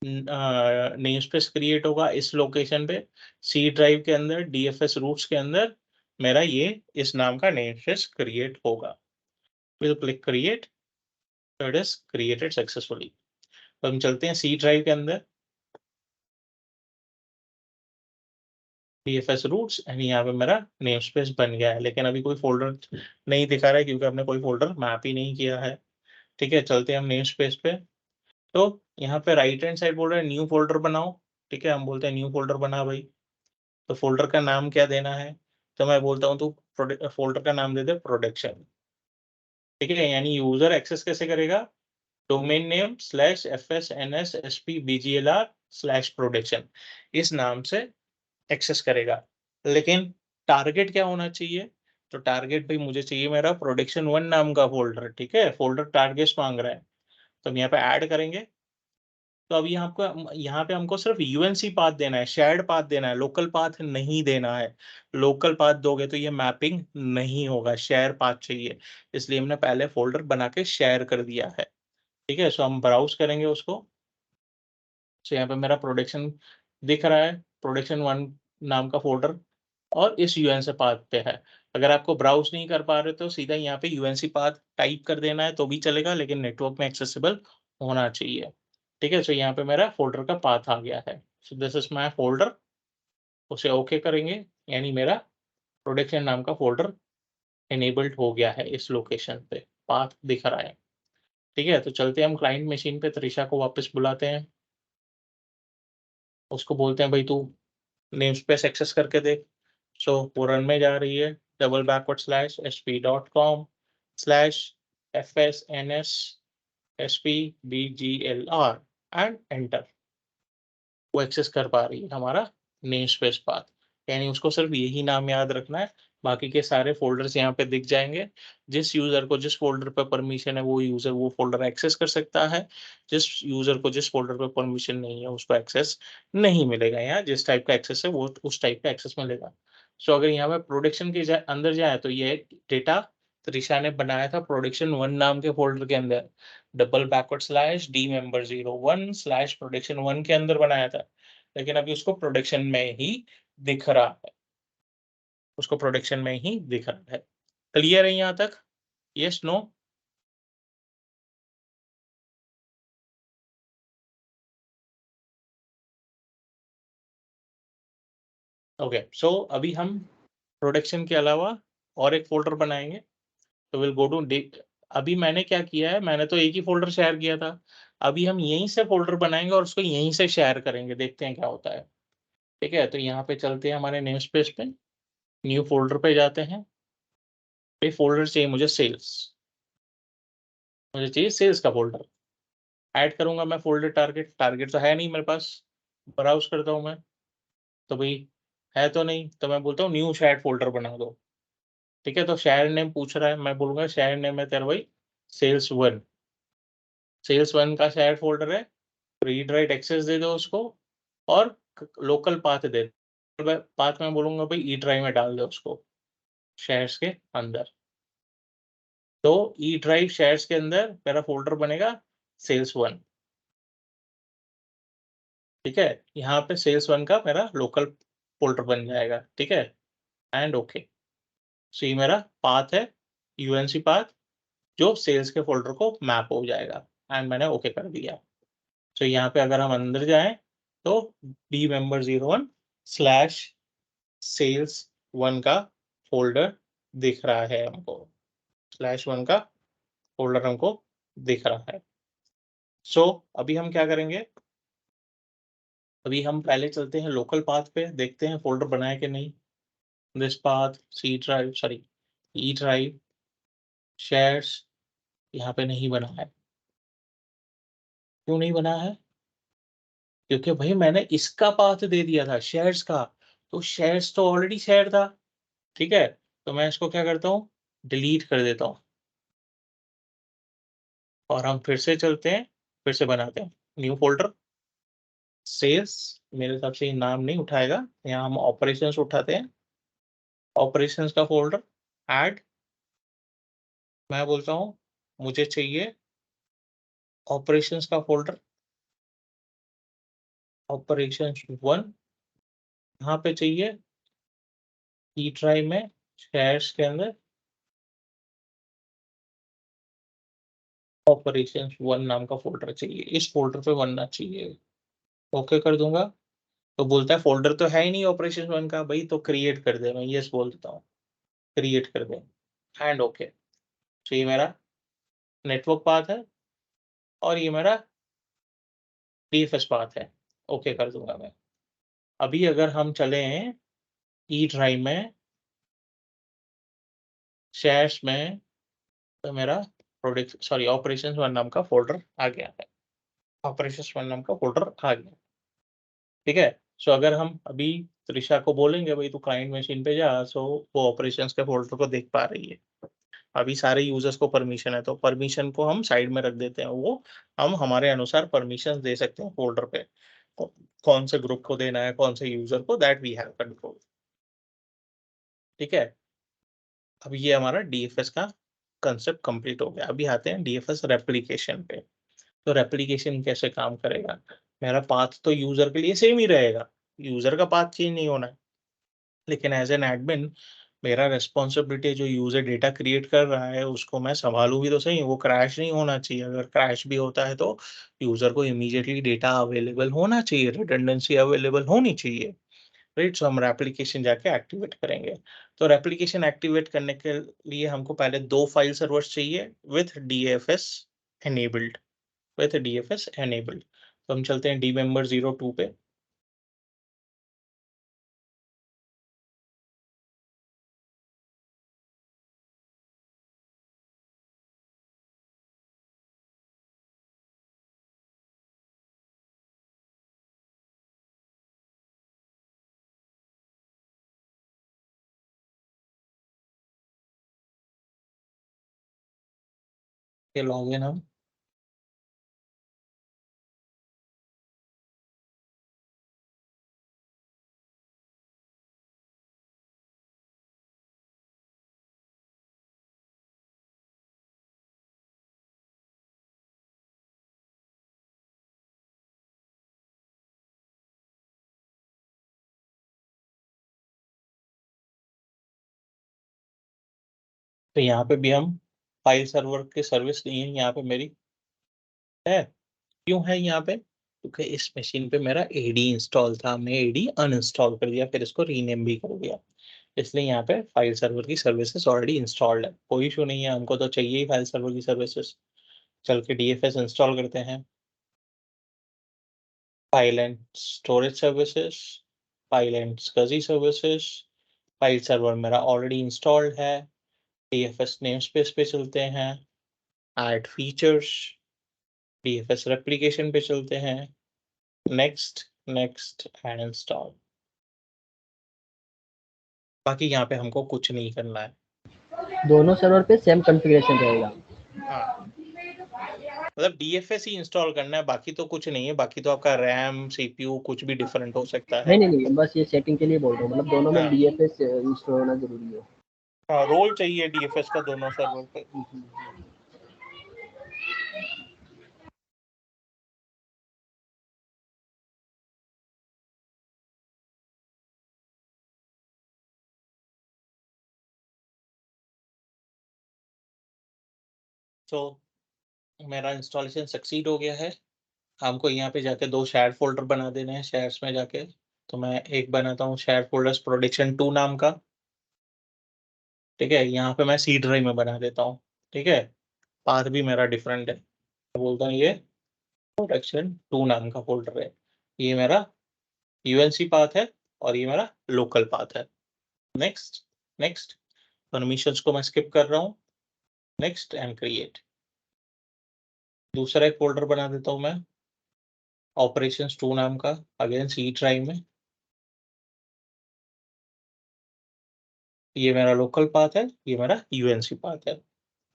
नेम स्पेस क्रिएट होगा इस लोकेशन पे, सी ड्राइव के अंदर, DFS रूट्स के अंदर मेरा ये इस नाम का नेम स्पेस क्रिएट होगा। Will click create, it is created successfully. तो हम चलते हैं सी ड्राइव के अंदर, DFS रूट्स, एंड यहाँ पे मेरा नेम स्पेस बन गया है, लेकिन अभी कोई फोल्डर नहीं दिखा रहा है क्योंकि हमने कोई फोल्डर मैप ही नहीं किया है। ठीक है, चलते हैं हम नेम स्पेस पे। तो यहाँ पे राइट हैंड साइड बोल रहा है न्यू फोल्डर बनाओ, ठीक है, हम बोलते हैं न्यू फोल्डर बना भाई। तो फोल्डर का नाम क्या देना है, तो मैं बोलता हूँ तू फोल्डर का नाम दे दे प्रोडक्शन, ठीक है। यानी यूजर एक्सेस कैसे करेगा, डोमेन नेम स्लैश FSNSSPBGLR/प्रोडक्शन, इस नाम से एक्सेस करेगा। लेकिन टारगेट क्या होना चाहिए, तो टारगेट भी मुझे चाहिए मेरा प्रोडक्शन 1 नाम का फोल्डर, ठीक है, फोल्डर टारगेट मांग रहा है। तो हम यहाँ पे ऐड करेंगे। तो अभी यहाँ पे हमको सिर्फ यूएनसी पाथ देना है, शेयर्ड पाथ देना है, लोकल पाथ नहीं देना है। लोकल पाथ दोगे तो ये मैपिंग नहीं होगा, शेयर पाथ चाहिए, इसलिए हमने पहले फोल्डर बना के शेयर कर दिया है। ठीक है, सो हम ब्राउज करेंगे उसको। सो यहाँ पे मेरा प्रोडक्शन दिख रहा है, प्रोडक्शन 1 नाम का फोल्डर, और इस यूएनसी पाथ पे है। अगर आपको ब्राउज नहीं कर पा रहे तो सीधा यहाँ पे यूएनसी पाथ टाइप कर देना है तो भी चलेगा, लेकिन नेटवर्क में एक्सेसिबल होना चाहिए। ठीक है, सो यहाँ पे मेरा फोल्डर का पाथ आ गया है। सो दिस इज माय फोल्डर, उसे ओके करेंगे, यानी मेरा प्रोडक्शन नाम का फोल्डर एनेबल्ड हो गया है, इस लोकेशन पे पाथ दिख रहा है। ठीक है, तो चलते हैं हम क्लाइंट मशीन पे, त्रिशा को वापस बुलाते हैं, उसको बोलते हैं भाई तू नेम स्पेस एक्सेस करके देख। सो वो रन में जा रही है, double/sp.com/FSNSSPBGLR एंड एंटर। वो एक्सेस कर पा रही है हमारा नेम स्पेस पाथ, यानी उसको सिर्फ यही नाम याद रखना है, बाकी के सारे फोल्डर्स यहाँ पे दिख जाएंगे। जिस यूजर को जिस फोल्डर पर परमिशन है वो यूजर वो फोल्डर एक्सेस कर सकता है, जिस यूजर को जिस फोल्डर पर परमिशन नहीं है उसको एक्सेस नहीं मिलेगा, यहाँ जिस टाइप का एक्सेस है वो उस टाइप का एक्सेस मिलेगा। सो अगर यहाँ पे प्रोडक्शन के अंदर जाए तो ये डेटा त्रिशा ने बनाया था प्रोडक्शन 1 नाम के फोल्डर के अंदर, double/d/member01/प्रोडक्शन 1 के अंदर बनाया था, लेकिन अभी उसको प्रोडक्शन में ही दिख रहा है, उसको प्रोडक्शन में ही दिख रहा है। क्लियर है यहाँ तक, यस नो? ओके, सो अभी हम प्रोडक्शन के अलावा और एक फोल्डर बनाएंगे। तो विल गो टू अभी मैंने क्या किया है, मैंने तो एक ही फोल्डर शेयर किया था, अभी हम यहीं से फोल्डर बनाएंगे और उसको यहीं से शेयर करेंगे, देखते हैं क्या होता है। ठीक है, तो यहाँ पे चलते हैं हमारे नेम स्पेस पे, न्यू फोल्डर पे जाते हैं। ये फोल्डर चाहिए मुझे सेल्स, मुझे चाहिए सेल्स का फोल्डर। ऐड करूंगा मैं फोल्डर, टारगेट टारगेट तो है नहीं मेरे पास, ब्राउज करता हूँ मैं, तो भाई है तो नहीं, तो मैं बोलता हूँ न्यू शेयर्ड फोल्डर बना दो। ठीक है, तो शेयर नेम पूछ रहा है, मैं बोलूंगा शेयर नेम है तेरा भाई सेल्स 1, सेल्स 1 का शेयर फोल्डर है, रीड राइट एक्सेस दे दो उसको, और लोकल पाथ दे दो। पाथ में बोलूंगा भाई ई ड्राइव में डाल दो उसको, शेयर्स के अंदर। तो ई ड्राइव शेयर्स के अंदर मेरा फोल्डर बनेगा सेल्स 1। ठीक है, यहाँ पे सेल्स 1 का मेरा लोकल फोल्डर बन जाएगा, ठीक है, एंड ओके। सो ये मेरा पाथ है, यूएनसी पाथ, जो सेल्स के फोल्डर को मैप हो जाएगा, एंड मैंने ओके कर दिया। सो यहाँ पे अगर हम अंदर जाएं तो डी मेंबर 01 स्लैश सेल्स 1 का फोल्डर दिख रहा है हमको, स्लैश 1 का फोल्डर हमको दिख रहा है। सो अभी हम क्या करेंगे, अभी हम पहले चलते हैं लोकल पाथ पे, देखते हैं फोल्डर बनाया कि नहीं। This path, C drive, sorry E drive, shares, यहाँ पे नहीं बना है। क्यों नहीं बना है? क्योंकि भाई मैंने इसका पाथ दे दिया था शेयर्स का, तो शेयर्स तो ऑलरेडी शेयर था, ठीक है। तो मैं इसको क्या करता हूँ, डिलीट कर देता हूँ, और हम फिर से चलते हैं, फिर से बनाते हैं न्यू फोल्डर। सेल्स मेरे हिसाब से ये नाम नहीं उठाएगा, यहाँ हम ऑपरेशंस उठाते हैं, ऑपरेशंस का फोल्डर ऐड, मैं बोलता हूँ मुझे चाहिए ऑपरेशंस का फोल्डर, ऑपरेशंस 1, यहाँ पे चाहिए ई ड्राइव में शेयर्स के अंदर ऑपरेशंस 1 नाम का फोल्डर चाहिए, इस फोल्डर पे बनना चाहिए। ओके कर दूंगा, तो बोलता है फोल्डर तो है ही नहीं ऑपरेशन 1 का, भाई तो क्रिएट कर दे, मैं यस बोल देता हूँ, क्रिएट कर दे, एंड ओके। तो ये मेरा नेटवर्क पाथ है, और ये मेरा डीएफएस पाथ है, ओके कर दूंगा मैं। अभी अगर हम चले ई ड्राइव में शेयर्स में, तो मेरा प्रोडक्ट सॉरी ऑपरेशंस 1 नाम का फोल्डर आ गया है, ऑपरेशंस 1 नाम का फोल्डर आ गया, ठीक है। सो अगर हम अभी त्रिशा को बोलेंगे भाई तू क्लाइंट मशीन पे जा, सो वो ऑपरेशंस के फोल्डर को देख पा रही है। अभी सारे यूजर्स को परमिशन है, तो परमिशन को हम साइड में रख देते हैं, वो हम हमारे अनुसार परमिशन दे सकते हैं फोल्डर पे, कौन से ग्रुप को देना है, कौन से यूजर को, दैट वी हैव कंट्रोल, ठीक है। अब ये हमारा डीएफएस का कंसेप्ट कंप्लीट हो गया। अभी आते हैं डीएफएस रेप्लिकेशन पे। तो रेप्लिकेशन कैसे काम करेगा, मेरा पाथ तो यूजर के लिए सेम ही रहेगा, यूजर का पाथ चेंज नहीं होना है, लेकिन एज एन एडमिन मेरा रिस्पॉन्सिबिलिटी जो यूजर डेटा क्रिएट कर रहा है उसको मैं संभालूं भी तो सही, वो क्रैश नहीं होना चाहिए। अगर क्रैश भी होता है तो यूजर को इमीडिएटली डेटा अवेलेबल होना चाहिए, रिडंडेंसी अवेलेबल होनी चाहिए, राइट। सो हम रेप्लिकेशन जाके एक्टिवेट करेंगे। तो रेप्लिकेशन एक्टिवेट करने के लिए हमको पहले 2 फाइल सर्वर्स चाहिए with DFS enabled, with DFS enabled. तो हम चलते हैं डी मेंबर 02 पे, ये लॉगिन हम तो यहाँ पे भी हम फाइल सर्वर की सर्विस नहीं है यहाँ पे मेरी है। क्यों है यहाँ पे? क्योंकि इस मशीन पे मेरा एडी इंस्टॉल था, हमने एडी अनइंस्टॉल कर दिया, फिर इसको रीनेम भी कर दिया, इसलिए यहाँ पे फाइल सर्वर की सर्विसेज ऑलरेडी इंस्टॉल्ड है। कोई इशू नहीं है, हमको तो चाहिए ही फाइल सर्वर की सर्विसेज। चल के डीएफएस इंस्टॉल करते हैं, file and storage services, file and SCSI services, file server मेरा ऑलरेडी इंस्टॉल्ड है। डीएफएस नेमस्पेस पे चलते हैं, ऐड फीचर्स, डीएफएस रेप्लिकेशन पे चलते हैं, नेक्स्ट, नेक्स्ट एंड इंस्टॉल। बाकी यहाँ पे हमको कुछ नहीं करना है। दोनों सर्वर पे सेम कॉन्फ़िगरेशन रहेगा। हाँ, मतलब डीएफएस ही इंस्टॉल करना है, बाकी तो कुछ नहीं है। बाकी तो आपका रैम सीपीयू कुछ भी डिफरेंट हो सकता है। नहीं, बस ये सेटिंग के लिए बोल रहा हूँ, मतलब दोनों में हाँ, डीएफएस इंस्टॉल होना ज़रूरी है। हाँ, रोल चाहिए डीएफएस का दोनों सर्वर पे। तो मेरा इंस्टॉलेशन सक्सीड हो गया है। हमको यहाँ पे जाके 2 शेयर फ़ोल्डर बना देने हैं शेयर्स में जाके। तो मैं एक बनाता हूँ शेयर फ़ोल्डर्स प्रोडक्शन 2 नाम का, ठीक है? यहाँ पे मैं सी ड्राइव में बना देता हूँ, ठीक है? पाथ भी मेरा डिफरेंट है। मैं बोलता हूँ ये प्रोडक्शन 2 नाम का फ़ोल्डर है। ये मेरा यूएनसी पाथ है और ये मेरा लोकल पाथ है। नेक्स्ट, नेक्स्ट, परमिशंस को मैं स्किप कर रहा हूँ। Next and create. दूसरा एक फ़ोल्डर बना देता हूँ मैं, ऑपरेशंस 2 नाम का, अगेन सी ड्राइव में। ये मेरा लोकल पाथ है, ये मेरा यूएनसी पाथ है।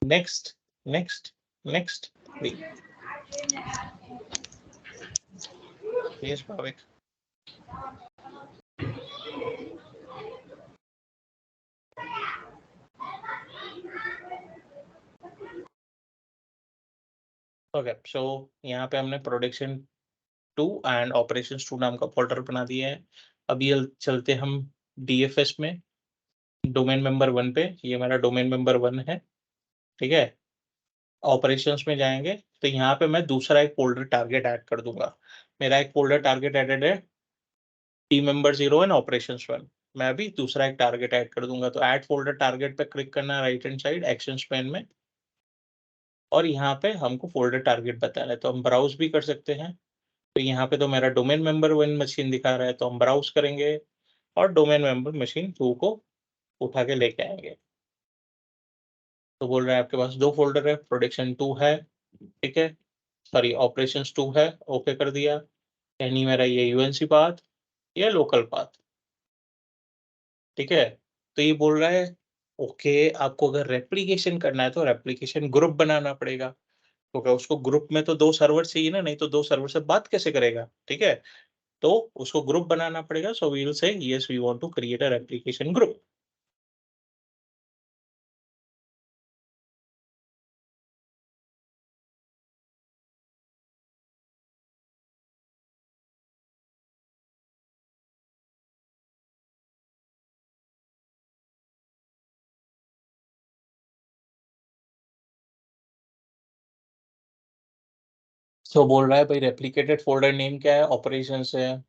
Next, next, next, yes Bhavik. Okay, so यहाँ पे हमने प्रोडक्शन 2 एंड ऑपरेशंस 2 नाम का फ़ोल्डर बना दिया है। अभी चलते हम डीएफएस में, डोमेन मेंबर 1 पे। ये मेरा डोमेन मेंबर 1 है, ठीक है? ऑपरेशंस में जाएँगे, तो यहाँ पे मैं दूसरा एक फ़ोल्डर टारगेट ऐड कर दूँगा। मेरा एक फ़ोल्डर टारगेट एडेड है, टीम मेंबर 0 एंड ऑपरेशंस 1। मैं अभी दूसरा एक टारगेट ऐड कर दूँगा, तो ऐड फ़ोल्डर टारगेट पे क्लिक करना है right hand side actions pan में, और यहाँ पे हमको फ़ोल्डर टारगेट बताना है, तो हम ब्राउज़ भी कर सकते हैं। तो यहाँ पे तो मेरा डोमेन मेंबर 1 मशीन दिखा रहा है, तो हम ब्राउज़ करेंगे और डोमेन मेंबर मशीन 2 को उठा के लेके आएँगे। तो बोल रहा है आपके पास 2 फ़ोल्डर है, प्रोडक्शन 2 है, ठीक है? सॉरी ऑपरेशंस 2 है, ओके कर दिया। यानी मेरा ये यूएनसी पाथ, ये लोकल पाथ, ठीक है? तो ये बोल रहा है ओके, आपको अगर रेप्लिकेशन करना है तो रेप्लिकेशन ग्रुप बनाना पड़ेगा। तो क्या उसको ग्रुप में तो 2 सर्वर चाहिए ना, नहीं तो 2 सर्वर से बात कैसे करेगा, ठीक है? तो उसको ग्रुप बनाना पड़ेगा, so we will say yes we want to create a replication group. तो बोल रहा है भाई रेप्लिकेटेड फ़ोल्डर नेम क्या है? ऑपरेशंस है।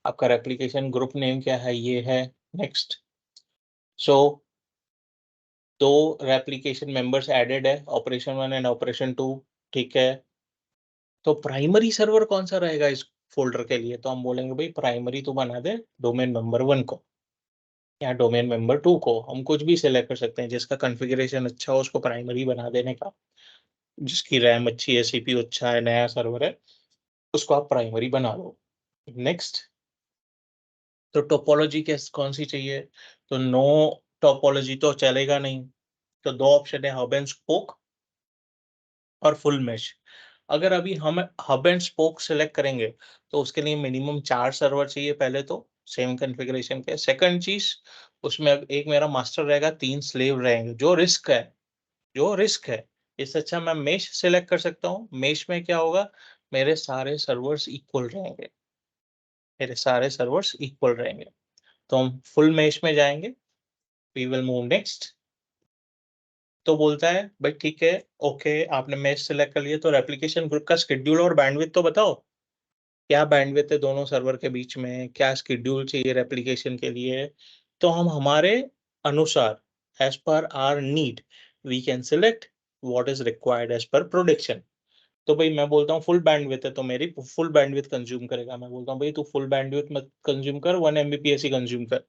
आपका रेप्लिकेशन ग्रुप नेम क्या है? ये है। नेक्स्ट। सो 2 रेप्लिकेशन मेंबर्स एडेड है, ऑपरेशन 1 एंड ऑपरेशन 2, ठीक है? तो प्राइमरी सर्वर कौन-सा रहेगा इस फ़ोल्डर के लिए? तो हम बोलेंगे भई प्राइमरी तो बना दे डोमेन मेंबर 1 को या डोमेन मेंबर 2 को। हम कुछ भी सिलेक्ट कर सकते हैं, जिसका कॉन्फ़िगरेशन अच्छा हो उसको प्राइमरी बना देने का। जिसकी रैम अच्छी है, सीपीयू अच्छा है, नया सर्वर है, उसको आप प्राइमरी बना लो। नेक्स्ट। तो टोपोलॉजी कौन-सी चाहिए? तो नो टोपोलॉजी तो चलेगा नहीं। तो 2 ऑप्शन है, हब एंड स्पोक और फुल मेश। अगर अभी हम हब एंड स्पोक सेलेक्ट करेंगे, तो उसके लिए मिनिमम 4 सर्वर चाहिए पहले तो, सेम कॉन्फ़िगरेशन के। सेकंड चीज़, उसमें अब एक मेरा मास्टर रहेगा, 3 स्लेव रहेंगे, जो रिस्क है। इससे अच्छा मैं मेश सेलेक्ट कर सकता हूँ। मेश में क्या होगा, मेरे सारे सर्वर्स इक्वल रहेंगे, तो हम फुल मेश में जाएँगे, वी विल मूव नेक्स्ट। तो बोलता है, भाई ठीक है, ओके, आपने मेश सेलेक्ट कर लिया, तो रेप्लिकेशन ग्रुप का शेड्यूल और बैंडविड्थ तो बताओ। क्या बैंडविड्थ है दोनों सर्वर के बीच में? क्या शेड्यूल चाहिए रेप्लिकेशन के लिए? तो हम हमारे अनुसार as per our need we can select what is required as per production. तो भई मैं बोलता हूँ फुल बैंडविड्थ है, तो मेरी फुल बैंडविड्थ कंज़्यूम करेगा। मैं बोलता हूँ भई तू फुल बैंडविड्थ मत कंज़्यूम कर, 1 एमबीपीएस ही कंज़्यूम कर।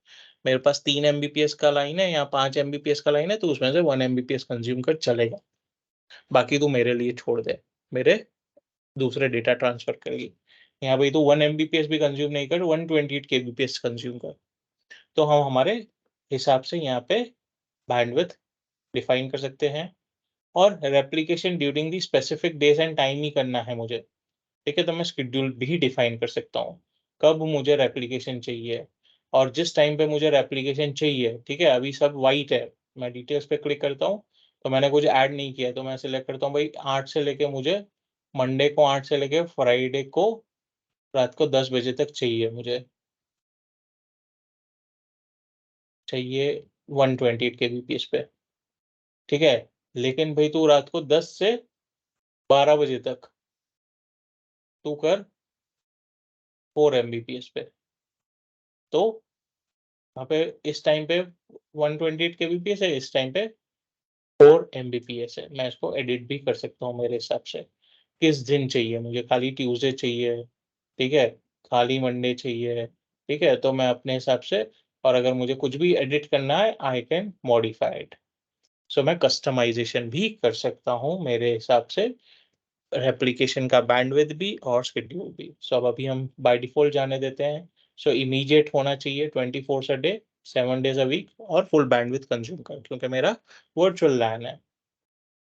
मेरे पास 3 एमबीपीएस का लाइन है या 5 एमबीपीएस का लाइन है, तो उसमें से 1 एमबीपीएस कंज़्यूम कर चलेगा। बाकी तू मेरे लिए छोड़ दे, मेरे दूसरे डेटा ट्रांसफर के लिए। यहाँ भाई तू 1 एमबीपीएस भी कंज़्यूम नहीं कर, 128 केबीपीएस कंज़्यूम कर। तो हम हमारे हिसाब से यहाँ पे बैंडविड्थ डिफाइन कर सकते हैं, और replication during the specific days and time ही करना है मुझे। ठीक है? तो मैं शेड्यूल भी डिफाइन कर सकता हूँ। कब मुझे रेप्लिकेशन चाहिए और जिस टाइम पे मुझे रेप्लिकेशन चाहिए, ठीक है? अभी सब व्हाइट है, मैं डिटेल्स पे क्लिक करता हूँ, तो मैंने कुछ ऐड नहीं किया है, तो मैं सिलेक्ट करता हूँ भाई 8 से लेके मुझे मंडे को 8 से लेके फ्राइडे को रात को 10 बजे तक चाहिए मुझे। चाहिए 128 केबीपीएस पे, ठीक है? लेकिन भाई तू रात को 10 से 12 बजे तक तू कर 4 Mbps पे, तो वहाँ पे इस टाइम पे 128 kbps है, इस टाइम पे 4 Mbps है। मैं इसको एडिट भी कर सकता हूँ मेरे हिसाब से, किस दिन चाहिए मुझे, खाली ट्यूसडे चाहिए, ठीक है, खाली मंडे चाहिए, ठीक है, तो मैं अपने हिसाब से, और अगर मुझे कुछ भी एडिट करना है आई कैन मॉडिफाई इट। सो मैं कस्टमाइजेशन भी कर सकता हूँ मेरे हिसाब से, रेप्लिकेशन का बैंडविड्थ भी और शेड्यूल भी। सो अब अभी हम बाय डिफ़ॉल्ट जाने देते हैं। सो इमीडिएट होना चाहिए 24 a day, 7 days a week, और फुल बैंडविड्थ कंज़्यूम कर, क्योंकि मेरा वर्चुअल लैन है।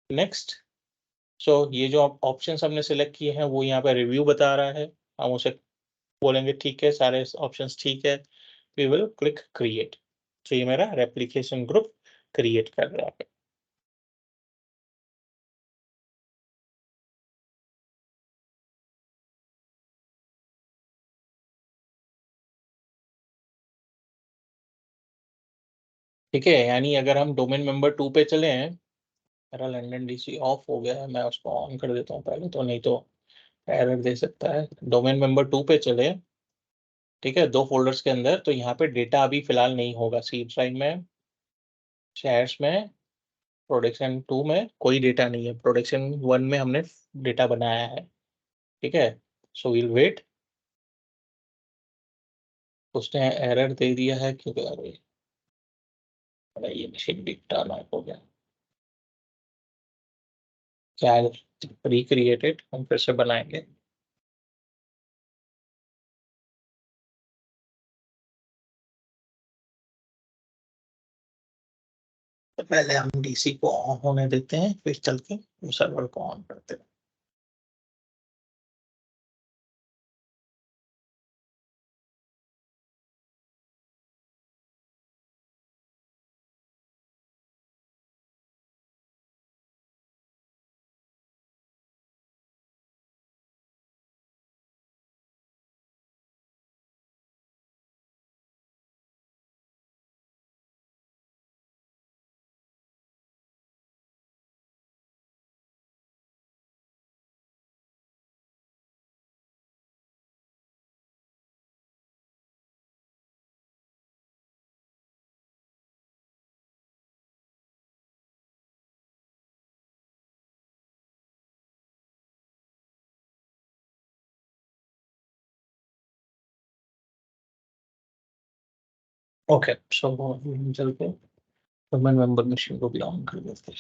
नेक्स्ट, सो ये जो ऑप्शंस हमने सेलेक्ट किए हैं वो यहाँ पे रिव्यू बता रहा है। हम उसे बोलेंगे ठीक है, सारे ऑप्शंस ठीक है, वी विल क्लिक क्रिएट। तो ये मेरा रेप्लिकेशन ग्रुप क्रिएट कर रहा है। ठीक है, यानी अगर हम डोमेन मेंबर 2 पे चले हैं, मेरा लंदन डीसी ऑफ हो गया है, मैं उसको ऑन कर देता हूँ पहले, तो नहीं तो एरर दे सकता है। डोमेन मेंबर 2 पे चले, ठीक है, 2 फ़ोल्डर्स के अंदर, तो यहाँ पे डेटा अभी फ़िलहाल नहीं होगा। सी ड्राइव में, शैर्स में, प्रोडक्शन 2 में कोई डेटा नहीं है। प्रोडक्शन 1 में हमने डेटा बनाया है, ठीक है? So we'll wait. उसने एरर दे दिया है क्योंकि अरे ये मशीन डेटा लॉक हो गया। क्या रिक्रिएटेड, हम फिर से बनाएँगे। तो पहले हम डीसी को ऑन होने देते हैं, फिर चल के सर्वर को ऑन करते हैं। ओके, सो हम चल के ह्यूमन मेंबर मशीन को भी ऑन कर देते हैं।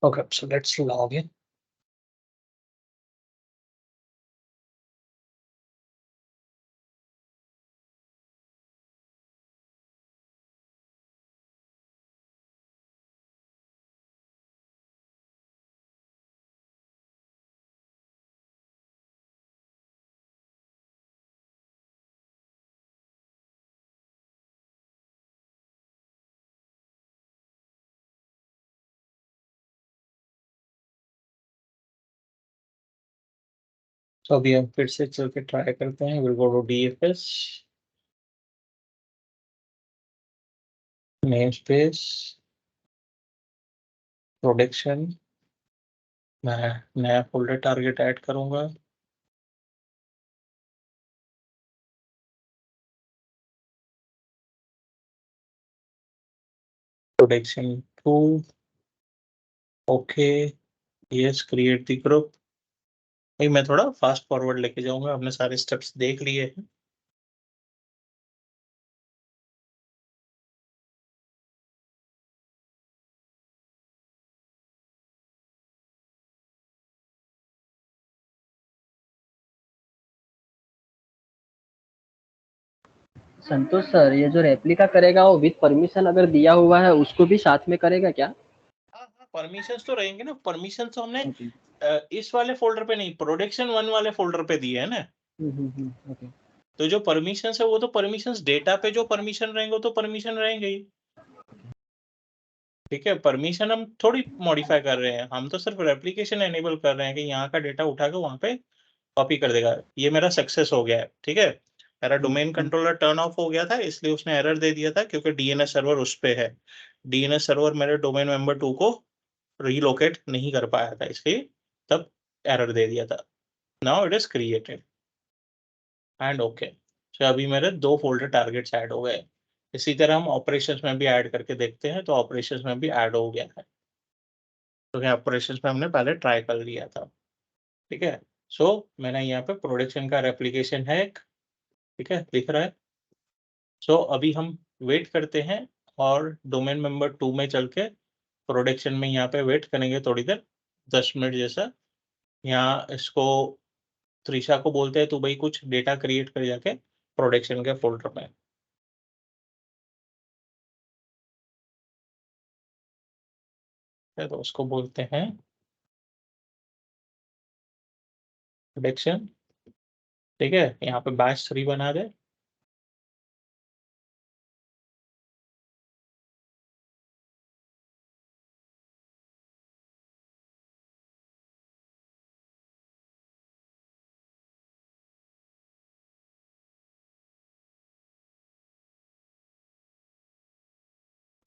Okay, so let's log in. तो अभी हम फिर से चल के ट्राई करते हैं। Will go to DFS, name space, production, मैं नया फोल्डर टारगेट ऐड करूंगा। Production 2, okay, yes, create the group. भाई मैं थोड़ा फास्ट फॉरवर्ड लेके जाऊंगा, हमने सारे स्टेप्स देख लिए हैं। संतोष सर, ये जो रेप्लिका करेगा वो विद परमिशन अगर दिया हुआ है उसको भी साथ में करेगा क्या? हाँ हाँ, परमिशंस तो रहेंगे ना, परमिशंस तो हमने ओके। इस वाले फोल्डर पे नहीं, प्रोडक्शन 1 वाले फोल्डर पे दिए है ना। ओके। तो जो परमिशंस है वो तो परमिशंस डेटा पे जो परमिशन रहेंगे वो तो परमिशन रहेंगे ही। ठीक है, परमिशन हम थोड़ी मॉडिफाई कर रहे हैं, हम तो सिर्फ रेप्लिकेशन एनेबल कर रहे हैं कि यहाँ का डेटा उठा के वहाँ पे कॉपी कर देगा। ये मेरा सक्सेस हो गया है, ठीक है। मेरा डोमेन कंट्रोलर टर्न ऑफ हो गया था, इसलिए उसने एरर दे दिया था, क्योंकि डीएनएस सर्वर उस पे है। डीएनएस सर्वर मेरे डोमेन मेंबर 2 को रीलोकेट नहीं कर पाया था, इसलिए तब एरर दे दिया था। Now it is created and okay. तो अभी मेरे 2 फोल्डर टारगेट्स ऐड हो गए। इसी तरह हम ऑपरेशंस में भी ऐड करके देखते हैं, तो ऑपरेशंस में भी ऐड हो गया है, क्योंकि ऑपरेशंस में हमने पहले ट्राई कर लिया था। ठीक है, सो मैंने यहाँ पे प्रोडक्शन का रेप्लिकेशन है एक, ठीक है, दिख रहा है। सो अभी हम वेट करते हैं और डोमेन मेंबर 2 में चल के प्रोडक्शन में यहाँ पे वेट करेंगे थोड़ी देर, 10 मिनट जैसा। यहाँ इसको त्रिशा को बोलते हैं, तू भाई कुछ डेटा क्रिएट कर जाके प्रोडक्शन के फोल्डर में। तो उसको बोलते हैं प्रोडक्शन, ठीक है। यहाँ पे बैच 3 बना दे।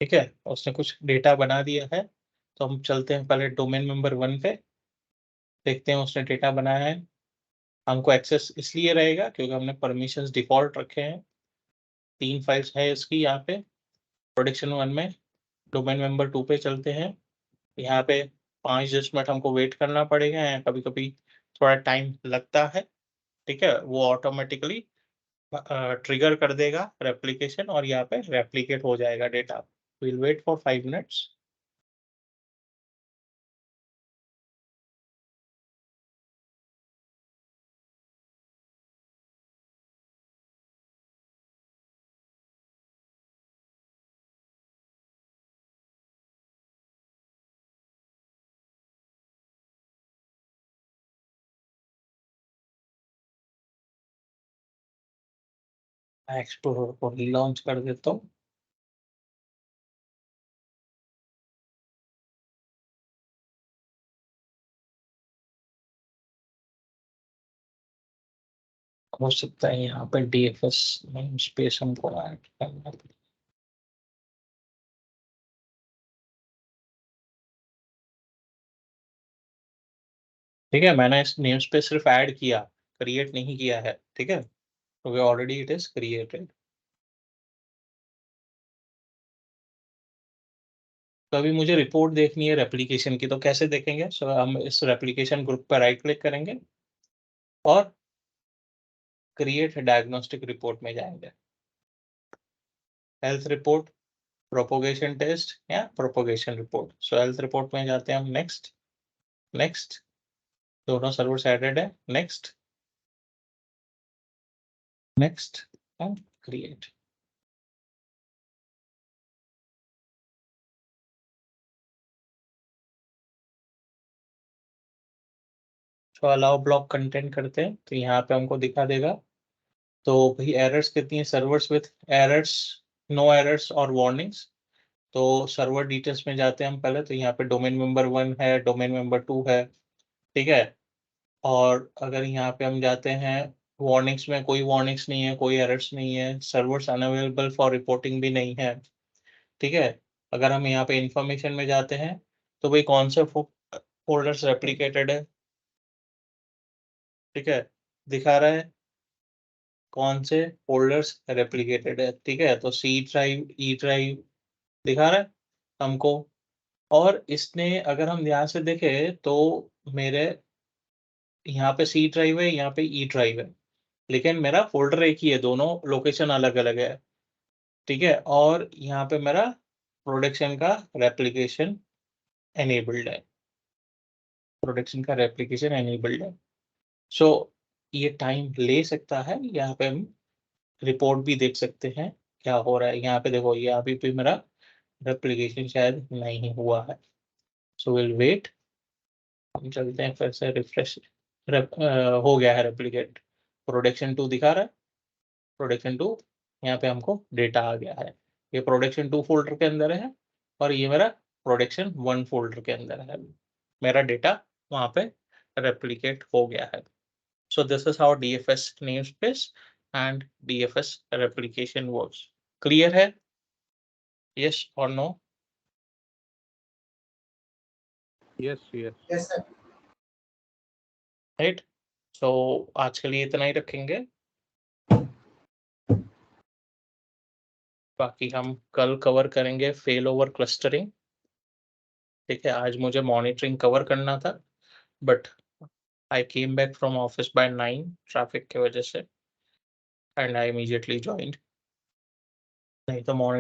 ठीक है, उसने कुछ डेटा बना दिया है, तो हम चलते हैं पहले डोमेन मेंबर 1 पे, देखते हैं उसने डेटा बनाया है। हमको एक्सेस इसलिए रहेगा क्योंकि हमने परमिशंस डिफॉल्ट रखे हैं। 3 फाइल्स है इसकी यहाँ पे प्रोडक्शन 1 में। डोमेन मेंबर 2 पे चलते हैं। यहाँ पे 5-10 मिनट हमको वेट करना पड़ेगा, कभी-कभी थोड़ा टाइम लगता है, ठीक है। वो ऑटोमेटिकली ट्रिगर कर देगा रेप्लिकेशन और यहाँ पे रेप्लिकेट हो जाएगा data. We will wait for 5 minutes. Explorer को रीलॉन्च कर देता हूँ। हो सकता है यहाँ पे डीएफएस नेम स्पेस हमको ऐड करना पड़े। ठीक है, मैंने इस नेम स्पेस सिर्फ ऐड किया, क्रिएट नहीं किया है, ठीक है। तो ऑलरेडी इट इज क्रिएटेड। तो अभी मुझे रिपोर्ट देखनी है रेप्लिकेशन की, तो कैसे देखेंगे? सो हम इस रेप्लिकेशन ग्रुप पर राइट क्लिक करेंगे और क्रिएट डायग्नोस्टिक रिपोर्ट में जाएंगे। हेल्थ रिपोर्ट, प्रोपोगेशन टेस्ट या प्रोपोगेशन रिपोर्ट। सो हेल्थ रिपोर्ट में जाते हैं हम, नेक्स्ट नेक्स्ट, दोनों सर्वर्स एडेड है, नेक्स्ट नेक्स्ट एंड क्रिएट। तो अलाउ ब्लॉक कंटेंट करते हैं, तो यहाँ पे हमको दिखा देगा। तो भाई एरर्स कितनी है? Servers with errors, no errors और वार्निंग्स। तो सर्वर डिटेल्स में जाते हैं हम पहले, तो यहाँ पे डोमेन मेंबर 1 है, डोमेन मेंबर 2 है, ठीक है। और अगर यहाँ पे हम जाते हैं, वार्निंग्स में कोई वार्निंग्स नहीं है, कोई एरर्स नहीं है, सर्वर्स अनअवेलेबल फॉर रिपोर्टिंग भी नहीं है, ठीक है। अगर हम यहाँ पे इंफॉर्मेशन में जाते हैं, तो भाई कौन से फोल्डर्स रेप्लिकेटेड है, ठीक है, दिखा रहा है कौन से फोल्डर्स रेप्लिकेटेड है, ठीक है। तो सी ड्राइव, ई ड्राइव दिखा रहा है हमको। और इसने अगर हम ध्यान से देखें तो मेरे यहाँ पे सी ड्राइव है, यहाँ पे ई ड्राइव है, लेकिन मेरा फोल्डर एक ही है, दोनों लोकेशन अलग अलग है, ठीक है। और यहाँ पे मेरा प्रोडक्शन का रेप्लिकेशन एनेबल्ड है, प्रोडक्शन का रेप्लिकेशन एनेबल्ड है। सो ये टाइम ले सकता है। यहाँ पे हम रिपोर्ट भी देख सकते हैं क्या हो रहा है। यहाँ पे देखो, ये अभी भी मेरा रेप्लिकेशन शायद नहीं हुआ है। सो विल वेट, हम चलते हैं फिर से रिफ्रेश। हो गया है रेप्लिकेट, प्रोडक्शन 2 दिखा रहा है, प्रोडक्शन 2 यहाँ पे हमको डेटा आ गया है। ये प्रोडक्शन 2 फोल्डर के अंदर है और ये मेरा प्रोडक्शन 1 फोल्डर के अंदर है। मेरा डेटा वहाँ पे रेप्लिकेट हो गया है। So this is how DFS namespace and DFS replication works. Clear है? Yes or no? Yes, yes. Yes, sir. Right? So आज के लिए इतना ही रखेंगे, बाकी हम कल कवर करेंगे फेल ओवर क्लस्टरिंग। ठीक है, आज मुझे मॉनिटरिंग कवर करना था, but I came back from office by 9 traffic की वजह से, एंड आई इमीडिएटली ज्वाइंड। नहीं तो मॉनिटरिंग